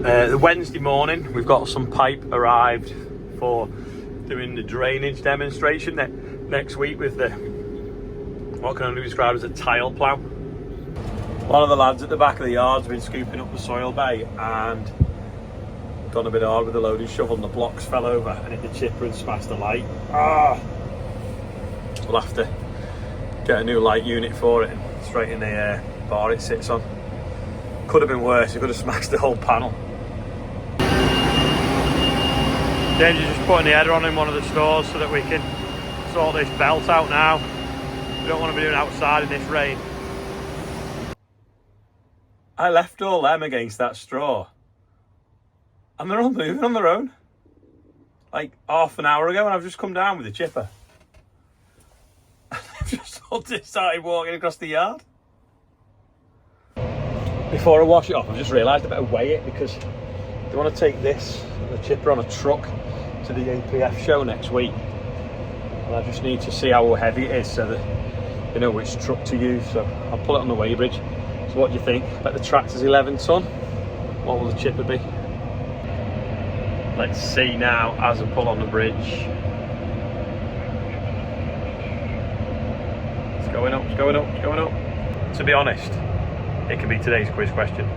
The Wednesday morning, we've got some pipe arrived for doing the drainage demonstration next week with the what can only be described as a tile plough. One of the lads at the back of the yard's been scooping up the soil bay and gone a bit hard with the loading shovel, and the blocks fell over and hit the chipper and smashed the light. We'll have to get a new light unit for it and straighten the bar it sits on. Could have been worse, it could have smashed the whole panel. James is just putting the header on in one of the stores so that we can sort this belt out now. We don't want to be doing it outside in this rain. I left all them against that straw and they're all moving on their own. Like half an hour ago, and I've just come down with the chipper. I've just all started walking across the yard. Before I wash it off, I've just realised I better weigh it, because they want to take this, the chipper, on a truck to the APF show next week. And I just need to see how heavy it is so that you know which truck to use. So I'll pull it on the weighbridge. So what do you think? I bet the tractor's 11 tonne. What will the chipper be? Let's see now as I pull on the bridge. It's going up, it's going up, it's going up. To be honest, it can be today's quiz question.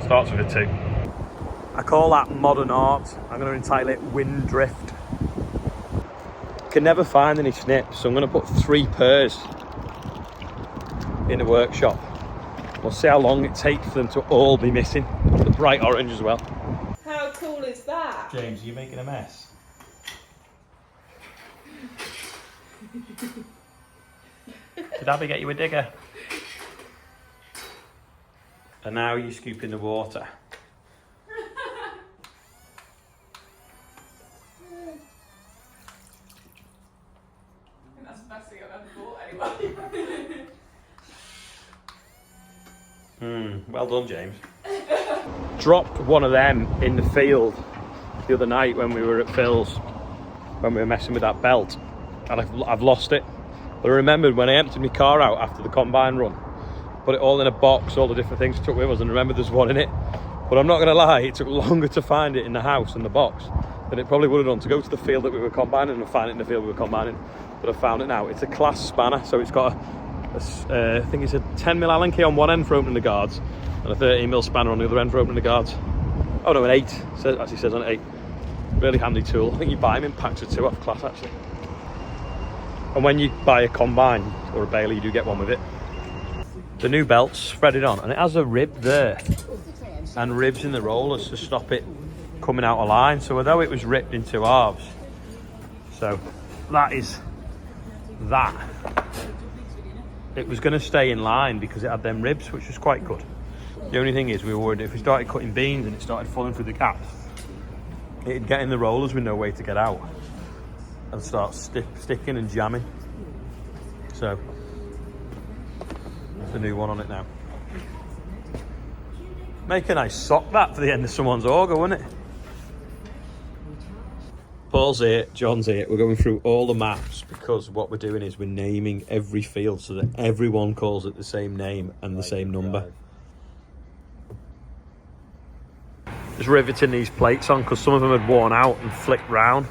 Starts with a 2. I call that modern art. I'm going to entitle it Wind Drift. Can never find any snips, so I'm going to put 3 pairs in the workshop. We'll see how long it takes for them to all be missing. The bright orange as well. How cool is that? James, are you making a mess? Did Abby get you a digger? And now you're scooping the water. I think that's the best thing I've ever bought anyway. Well done, James. Dropped one of them in the field the other night when we were at Phil's, when we were messing with that belt, and I've lost it. But I remembered when I emptied my car out after the combine run, put it all in a box, all the different things we took with us, and remember there's one in it. But I'm not going to lie, it took longer to find it in the house in the box than it probably would have done to go to the field that we were combining and find it in the field we were combining. But I found it now. It's a class spanner, so it's got I think it's a 10mm Allen key on one end for opening the guards, and a 13mm spanner on the other end for opening the guards. Oh no, an 8. Actually says on 8. Really handy tool. I think you buy them in packs of 2 off class actually. And when you buy a combine or a baler, you do get one with it. The new belt's threaded on, and it has a rib there and ribs in the rollers to stop it coming out of line. So although it was ripped in 2 halves, so that is that. It was going to stay in line because it had them ribs, which was quite good. The only thing is, we were worried if we started cutting beans and it started falling through the gaps, it'd get in the rollers with no way to get out and start sticking and jamming. So there's a new one on it now. Make a nice sock that for the end of someone's auger, wouldn't it? Paul's here, John's here. We're going through all the maps because what we're doing is we're naming every field so that everyone calls it the same name and the same number. Just riveting these plates on because some of them had worn out and flicked round.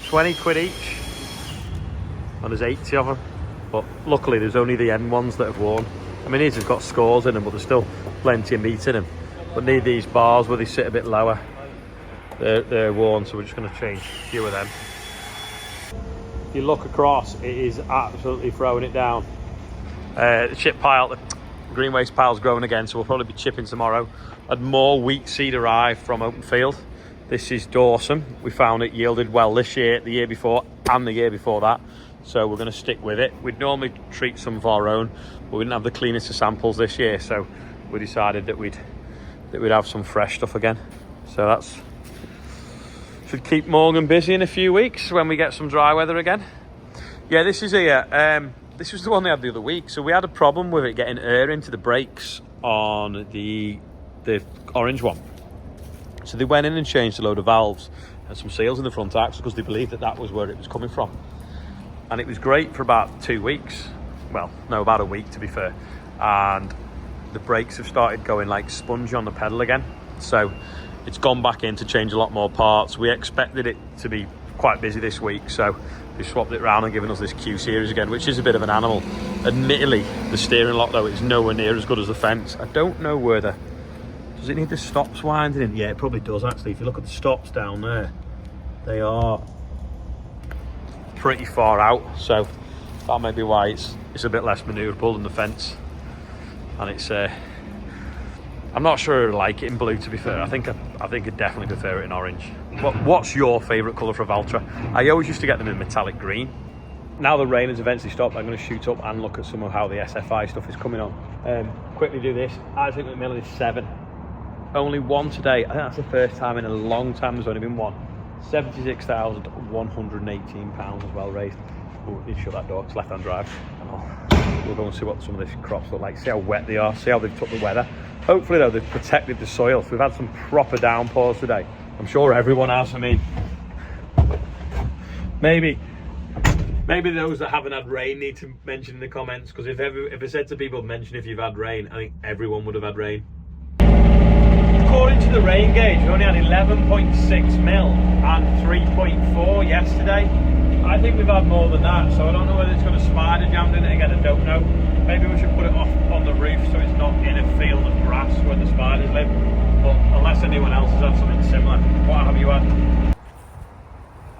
20 quid each, and there's 80 of them. But luckily there's only the end ones that have worn. I mean, these have got scores in them, but there's still plenty of meat in them. But need these bars where they sit a bit lower. They're worn, so we're just going to change a few of them. If you look across, it is absolutely throwing it down. The chip pile, the green waste pile's growing again, so we'll probably be chipping tomorrow. Had more wheat seed arrive from open field. This is Dawson. We found it yielded well this year, the year before, and the year before that. So we're going to stick with it. We'd normally treat some of our own, but we didn't have the cleanest of samples this year, so we decided that we'd have some fresh stuff again. So that's should keep Morgan busy in a few weeks when we get some dry weather again. Yeah, this is here. This was the one they had the other week. So we had a problem with it getting air into the brakes on the orange one. So they went in and changed a load of valves and some seals in the front axle because they believed that was where it was coming from. And it was great for about 2 weeks. Well, no, about a week to be fair. And the brakes have started going like sponge on the pedal again. So it's gone back in to change a lot more parts. We expected it to be quite busy this week, so we swapped it around and given us this Q series again, which is a bit of an animal. Admittedly, the steering lock though is nowhere near as good as the fence. I don't know whether, does it need the stops winding in? Yeah, it probably does actually. If you look at the stops down there, they are pretty far out, so that may be why it's a bit less manoeuvrable than the fence. And it's I'm not sure I like it in blue, to be fair. I think I'd definitely prefer it in orange. What's your favourite colour for a Valtra? I always used to get them in metallic green. Now the rain has eventually stopped, I'm going to shoot up and look at some of how the SFI stuff is coming on. Quickly do this. Isaac McMillan is 7. Only one today. I think that's the first time in a long time there's only been one. £76,118 as well raised. Oh, need to shut that door, it's left-hand drive. Oh, we'll go and see what some of these crops look like, see how wet they are, see how they've took the weather. Hopefully though, they've protected the soil. So we've had some proper downpours today. I'm sure everyone has. I mean, maybe those that haven't had rain need to mention in the comments, because if I said to people, mention if you've had rain, I think everyone would have had rain. According to the rain gauge, we only had 11.6 mil and 3.4 yesterday. I think we've had more than that, so I don't know whether it's got a spider jammed in it again, I don't know. Maybe we should put it off on the roof so it's not in a field of grass where the spiders live. But unless anyone else has had something similar, what have you had?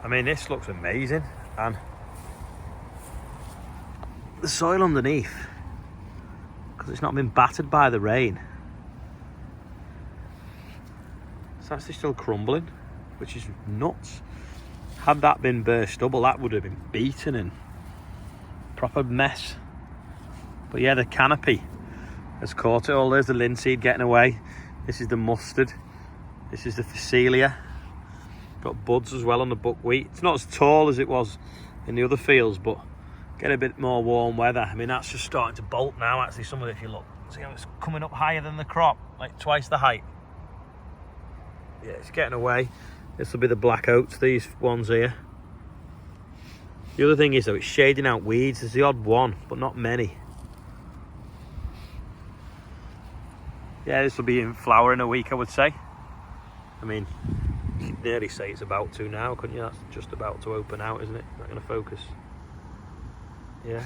I mean, this looks amazing, and the soil underneath, because it's not been battered by the rain, it's actually still crumbling, which is nuts. Had that been burst stubble, that would have been beaten and proper mess. But yeah, the canopy has caught it all. There's the linseed getting away. This is the mustard. This is the phacelia. Got buds as well on the buckwheat. It's not as tall as it was in the other fields, but get a bit more warm weather. I mean, that's just starting to bolt now, actually. Some of it, if you look, see how it's coming up higher than the crop, like twice the height. Yeah, it's getting away. This will be the black oats, these ones here. The other thing is though, it's shading out weeds. There's the odd one, but not many. Yeah, this will be in flower in a week, I would say. I mean, you could nearly say it's about to now, couldn't you? That's just about to open out, isn't it? Not going to focus. Yeah.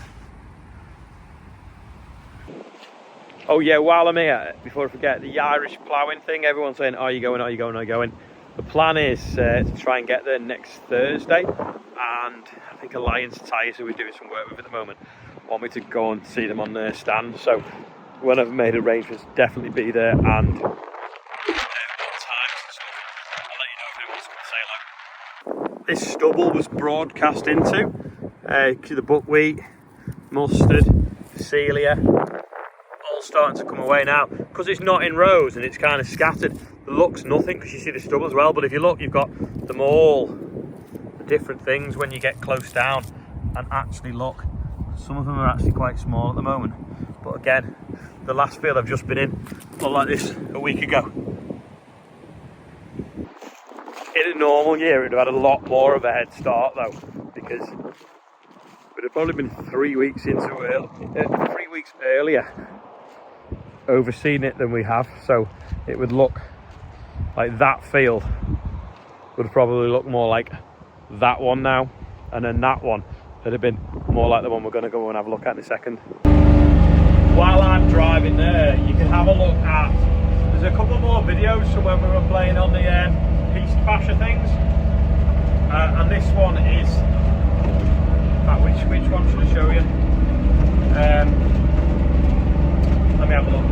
Oh yeah, while I'm here, before I forget, the Irish ploughing thing, everyone's saying, are you going, are you going, are you going? The plan is to try and get there next Thursday, and I think Alliance Tyres, who we're doing some work with at the moment, want me to go and see them on their stand. So when I've made arrangements, definitely be there, and what times and stuff, I'll let you know if anyone's going to say hello. This stubble was broadcast into the buckwheat, mustard, celia, all starting to come away now. Because it's not in rows and it's kind of scattered, it looks nothing because you see the stubble as well. But if you look, you've got them all, the different things when you get close down and actually look. Some of them are actually quite small at the moment. But again, the last field I've just been in looked like this a week ago. In a normal year, it would have had a lot more of a head start though, because we'd have probably been 3 weeks into it, 3 weeks earlier overseeing it than we have. So it would look like that field would probably look more like that one now, and then that one would have been more like the one we're going to go and have a look at in a second. While I'm driving there, you can have a look at, there's a couple more videos from when we were playing on the East Pasture things, and this one is, which one should I show you? Let me have a look.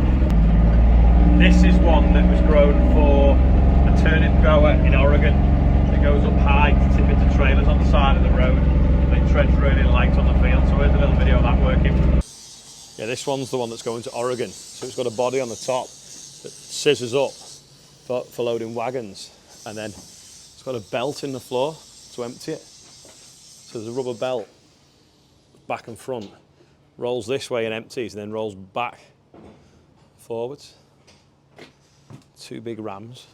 This is one that was grown for a turnip grower in Oregon. It goes up high to tip into trailers on the side of the road. It treads really light on the field, so here's a little video of that working. Yeah, this one's the one that's going to Oregon. So it's got a body on the top that scissors up for loading wagons, and then it's got a belt in the floor to empty it. So there's a rubber belt back and front, rolls this way and empties, and then rolls back forwards. 2 big rams,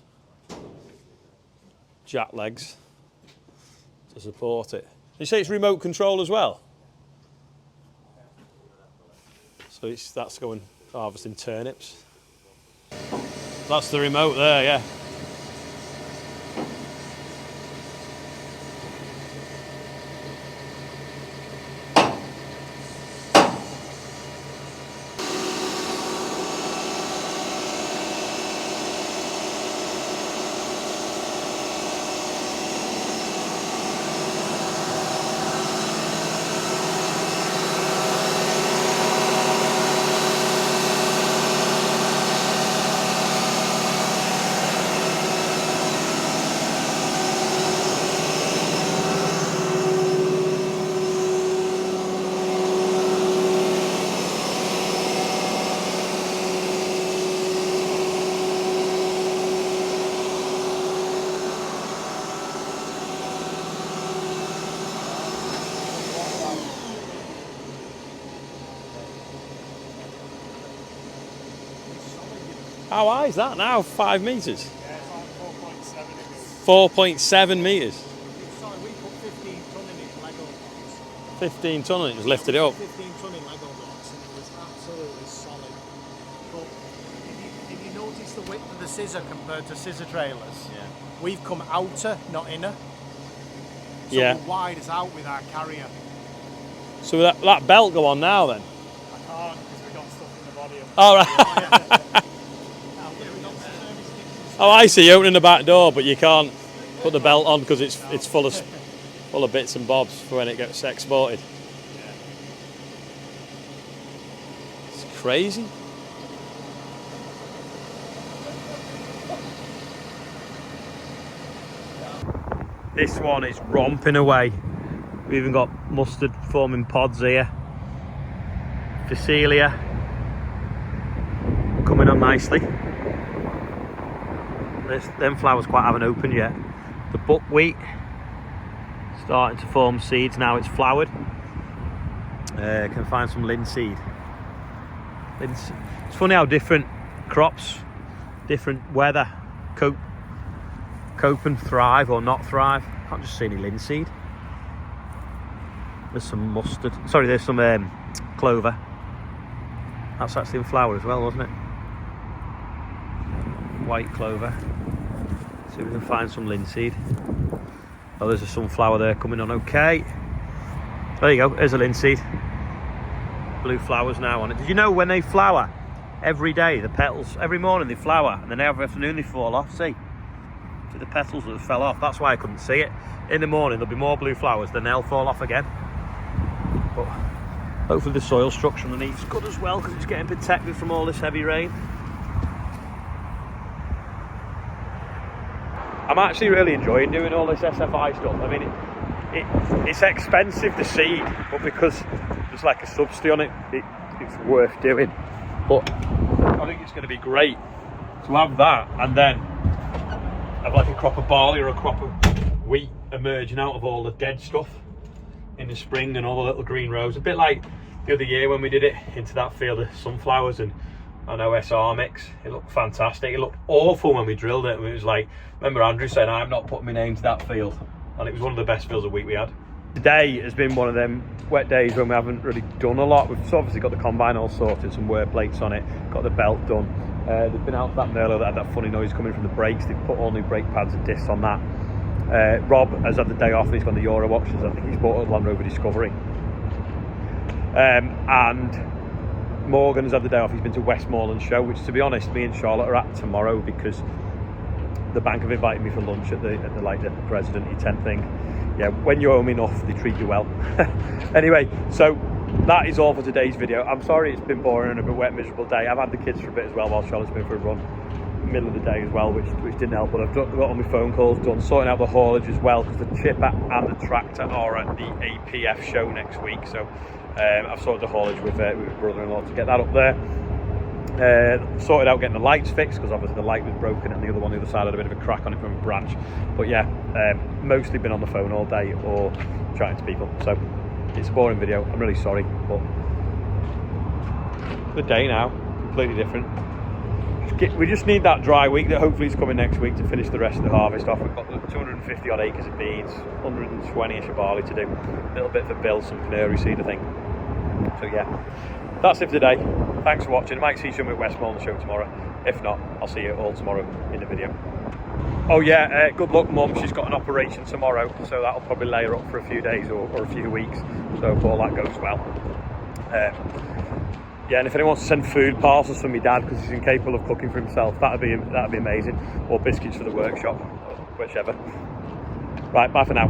jack legs to support it. You say it's remote control as well? So that's going harvesting turnips. That's the remote there, yeah. How high is that now? 5 metres? Yeah, it's like 4.7 metres. Sorry, we put 15 ton in it, Lego blocks. 15 tonne and it just lifted it up. 15 ton in Lego blocks, and it was absolutely solid. But if you notice the width of the scissor compared to scissor trailers, we've come outer, not inner. So Yeah. we're wide as out with our carrier. So that belt go on now then? I can't because we've got stuff in the body. All right. Oh, I see. You opening the back door, but you can't put the belt on because it's full of bits and bobs for when it gets exported. It's crazy. This one is romping away. We've even got mustard forming pods here. Phacelia coming on nicely. Them flowers quite haven't opened yet. The buckwheat starting to form seeds now. It's flowered. Can find some linseed. It's funny how different crops, different weather, cope and thrive or not thrive. Can't just see any linseed. There's some mustard. Sorry, there's some clover. That's actually in flower as well, wasn't it? White clover. See if we can find some linseed. Oh, there's a sunflower there coming on. Okay, there you go. There's a linseed. Blue flowers now on it. Did you know when they flower every day, the petals every morning they flower, and then every afternoon they fall off? See the petals that fell off. That's why I couldn't see it. In the morning there'll be more blue flowers, then they'll fall off again. But hopefully the soil structure underneath is good as well because it's getting protected from all this heavy rain. I'm actually really enjoying doing all this SFI stuff. I mean, it's expensive to seed, but because there's like a subsidy on it, it's worth doing. But I think it's going to be great to have that and then have like a crop of barley or a crop of wheat emerging out of all the dead stuff in the spring and all the little green rows. A bit like the other year when we did it into that field of sunflowers and an OSR mix. It looked fantastic. It looked awful when we drilled it. It was like, remember Andrew saying, I'm not putting my name to that field. And it was one of the best fields of wheat we had. Today has been one of them wet days when we haven't really done a lot. We've obviously got the combine all sorted, some wear plates on it, got the belt done. They've been out for that Merlot that had that funny noise coming from the brakes. They've put all new brake pads and discs on that. Rob has had the day off and he's gone to Euro Watches. I think he's bought a Land Rover Discovery. And Morgan has had the day off. He's been to Westmoreland show, which to be honest, me and Charlotte are at tomorrow because the bank have invited me for lunch at the presidency tent thing. Yeah, when you owe me enough, they treat you well. Anyway, so that is all for today's video. I'm sorry it's been boring and a bit wet, miserable day. I've had the kids for a bit as well while Charlotte's been for a run, middle of the day as well, which didn't help. But I've got all my phone calls done, sorting out the haulage as well because the chipper and the tractor are at the APF show next week. So I've sorted the haulage with my brother-in-law to get that up there. Sorted out getting the lights fixed because obviously the light was broken and the other one on the other side had a bit of a crack on it from a branch. But yeah, mostly been on the phone all day or chatting to people. So it's a boring video. I'm really sorry, but the day now completely different. We just need that dry week that hopefully is coming next week to finish the rest of the harvest off. We've got 250 odd acres of beans, 120ish of barley to do, a little bit for Bill, some canary seed I think. So yeah, that's it for today. Thanks for watching. I might see you at Westmoreland show tomorrow. If not, I'll see you all tomorrow in the video. Oh yeah, good luck mum, she's got an operation tomorrow, so that'll probably lay her up for a few days or a few weeks, so hope all that goes well. Yeah, and if anyone wants to send food parcels for my dad because he's incapable of cooking for himself, that'd be amazing, or biscuits for the workshop, whichever. Right, bye for now.